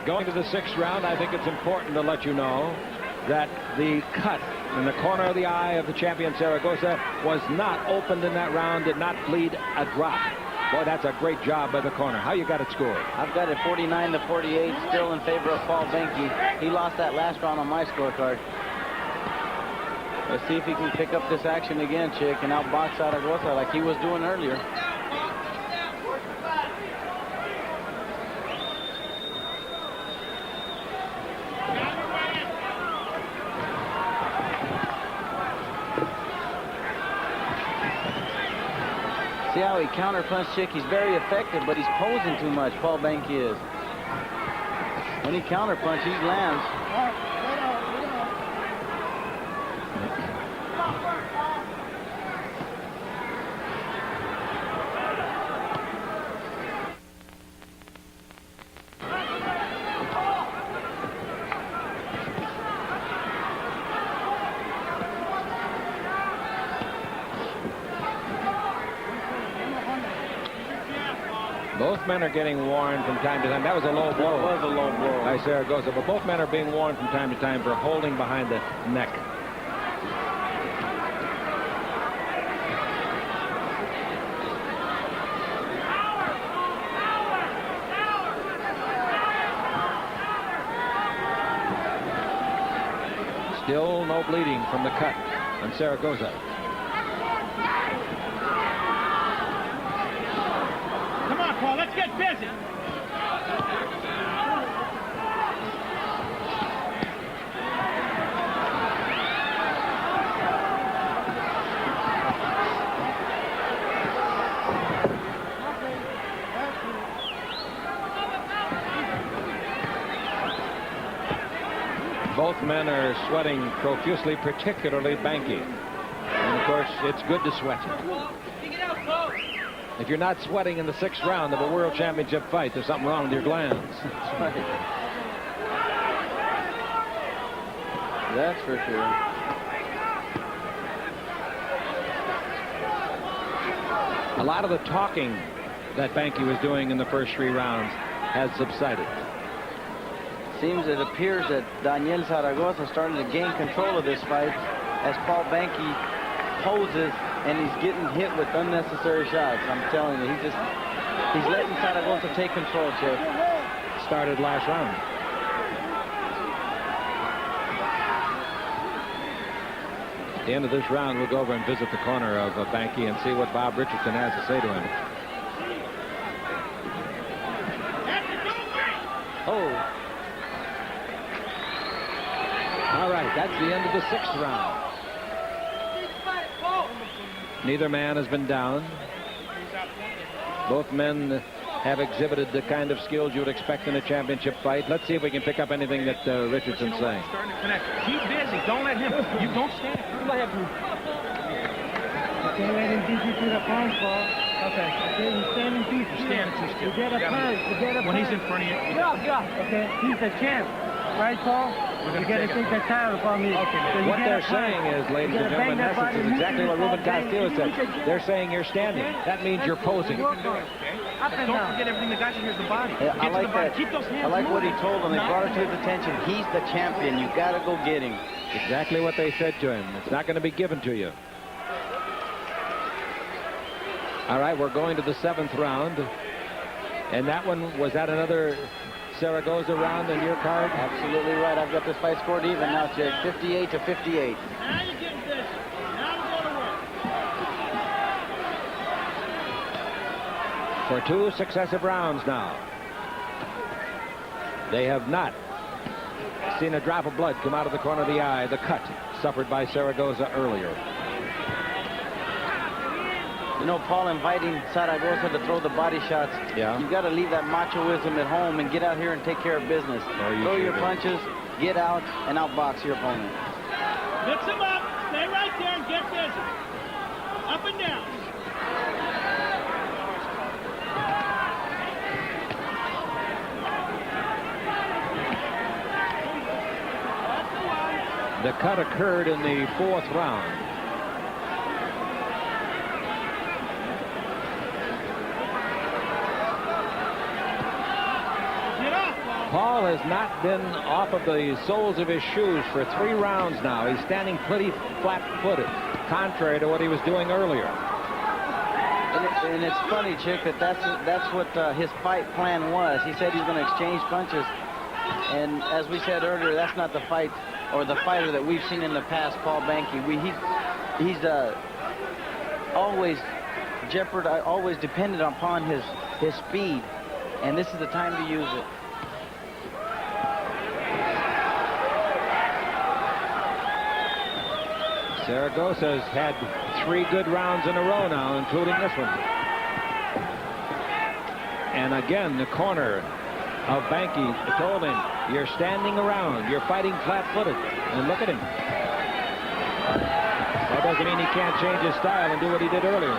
Going to the 6th round, I think it's important to let you know that the cut in the corner of the eye of the champion Zaragoza was not opened in that round, did not bleed a drop. Boy, that's a great job by the corner. How you got it scored? I've got it 49-48, still in favor of Paul Banke. He lost that last round on my scorecard. Let's see if he can pick up this action again, Chick, and outbox Zaragoza like he was doing earlier. See how he counterpunched, Chick? He's very effective, but he's posing too much, Paul Banke is. When he counterpunches, he lands. Both men are getting worn from time to time. That was a low blow. That was a low blow by Zaragoza, but both men are being worn from time to time for holding behind the neck. Still no bleeding from the cut on Zaragoza. Come on, Paul, let's get busy. Both men are sweating profusely, particularly Banke. And of course, it's good to sweat. If you're not sweating in the 6th round of a World Championship fight, there's something wrong with your glands. That's right. That's for sure. A lot of the talking that Banke was doing in the first 3 rounds has subsided. Seems it appears that Daniel Zaragoza started to gain control of this fight as Paul Banke poses and he's getting hit with unnecessary shots. I'm telling you, he's letting Zaragoza take control, Chick. Started last round. At the end of this round, we'll go over and visit the corner of Banke and see what Bob Richardson has to say to him. Oh. All right, that's the end of the 6th round. Neither man has been down. Both men have exhibited the kind of skills you would expect in a championship fight. Let's see if we can pick up anything that Richardson's saying. Starting to connect. Keep busy. Don't let him. You don't stand. You let him. You can't let him beat you to the punch, Paul. Okay. Okay, you stand and beat You stand too still. You get a punch. You get a punch. When he's in front of you. Okay, he's the champ. Right, Paul? You got to take the time upon me. Okay, so what they're saying is, ladies and gentlemen, in essence, is exactly what Ruben Castillo said. They're saying you're standing. That means you're posing. Okay? But don't forget everything the guys are here's the body. Yeah, I like that. Keep those hands I like what he moving. told him. They brought it to his attention. He's the champion. You got to go get him. Exactly what they said to him. It's not going to be given to you. All right, we're going to the 7th round. And that one, was that another Zaragoza round in your card? Absolutely right. I've got this fight scored even now, Jake. 58-58. Now you're getting busy. Now we're going to work. For 2 successive rounds now. They have not seen a drop of blood come out of the corner of the eye. The cut suffered by Zaragoza earlier. You know, Paul, inviting Zaragoza to throw the body shots. Yeah. You got to leave that machoism at home and get out here and take care of business. Throw your punches, get out, and outbox your opponent. Mix them up. Stay right there and get busy. Up and down. The cut occurred in the 4th round. Paul has not been off of the soles of his shoes for 3 rounds now. He's standing pretty flat-footed, contrary to what he was doing earlier. And it's funny, Chick, that's what his fight plan was. He said he's going to exchange punches. And as we said earlier, that's not the fight or the fighter that we've seen in the past, Paul Banke. He's always always dependent upon his speed. And this is the time to use it. Zaragoza's had 3 good rounds in a row now, including this one. And again, the corner of Banke told him, you're standing around, you're fighting flat-footed. And look at him. That doesn't mean he can't change his style and do what he did earlier.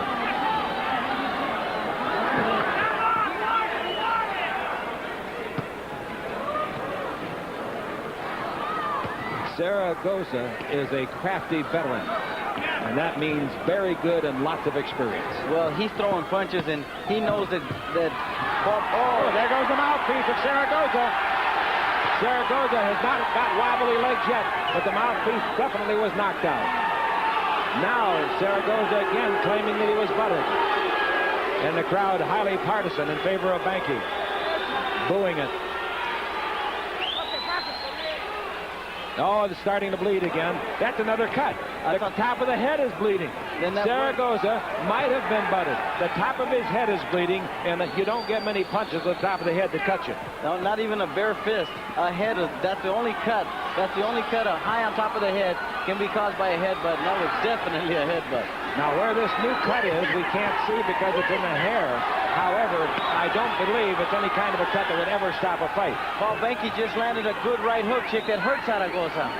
Zaragoza is a crafty veteran, and that means very good and lots of experience. Well, he's throwing punches, and he knows that oh, there goes the mouthpiece of Zaragoza. Zaragoza has not got wobbly legs yet, but the mouthpiece definitely was knocked out. Now Zaragoza again claiming that he was buttered, and the crowd highly partisan in favor of Banke, booing it. Oh, it's starting to bleed again. That's another cut. The top of the head is bleeding. Zaragoza might have been butted. The top of his head is bleeding, and you don't get many punches at the top of the head to cut you. No, not even a bare fist. A head, that's the only cut. That's the only cut high on top of the head can be caused by a headbutt. No, it's definitely a headbutt. Now, where this new cut is, we can't see because it's in the hair. However, I don't believe it's any kind of a cut that would ever stop a fight. Paul Banke just landed a good right hook, Chick, that hurt Zaragoza.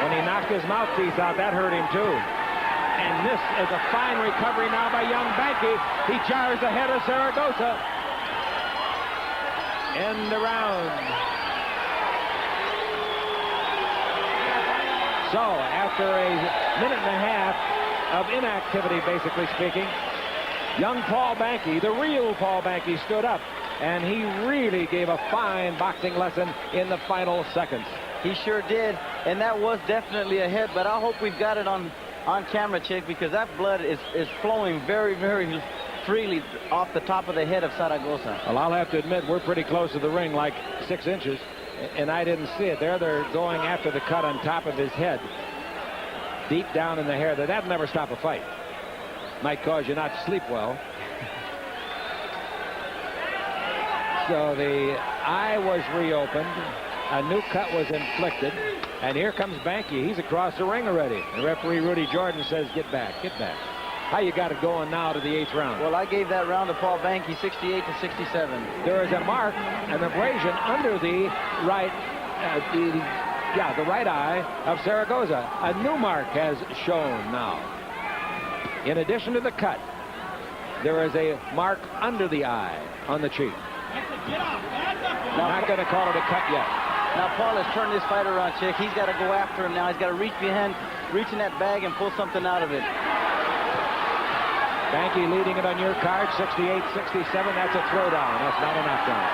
When he knocked his mouthpiece out, that hurt him too. And this is a fine recovery now by young Banke. He jars ahead of Zaragoza. End the round. So, after a minute and a half of inactivity, basically speaking, young Paul Banke, the real Paul Banke, stood up, and he really gave a fine boxing lesson in the final seconds. He sure did, and that was definitely a head, but I hope we've got it on camera, Chick, because that blood is flowing very, very freely off the top of the head of Zaragoza. Well, I'll have to admit, we're pretty close to the ring, like 6 inches, and I didn't see it. They're going after the cut on top of his head, deep down in the hair. That'll never stop a fight. Might cause you not to sleep well. So the eye was reopened. A new cut was inflicted. And here comes Banke. He's across the ring already. The referee, Rudy Jordan, says, get back, get back. How you got it going now to the 8th round? Well, I gave that round to Paul Banke, 68 to 67. There is a mark, an abrasion under the right, the right eye of Zaragoza. A new mark has shown now. In addition to the cut, there is a mark under the eye on the cheek. Now, not going to call it a cut yet. Now, Paul has turned this fight around, Chick. He's got to go after him now. He's got to reach in that bag and pull something out of it. Banke leading it on your card, 68-67. That's a throwdown. That's not a knockdown.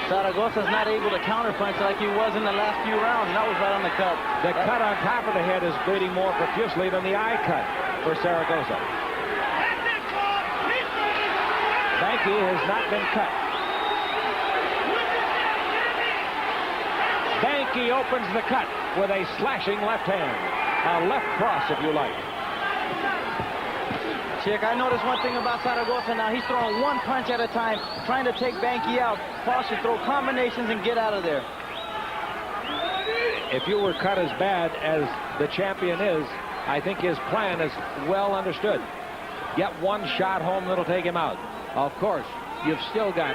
Zaragoza's not able to counterpunch like he was in the last few rounds. That was right on the cut. The cut on top of the head is bleeding more profusely than the eye cut for Zaragoza. Banke has not been cut. Banke opens the cut with a slashing left hand. A left cross, if you like. Chick, I noticed one thing about Zaragoza now. He's throwing one punch at a time, trying to take Banke out. Paul should throw combinations and get out of there. If you were cut as bad as the champion is, I think his plan is well understood. Get one shot home that'll take him out. Of course, you've still got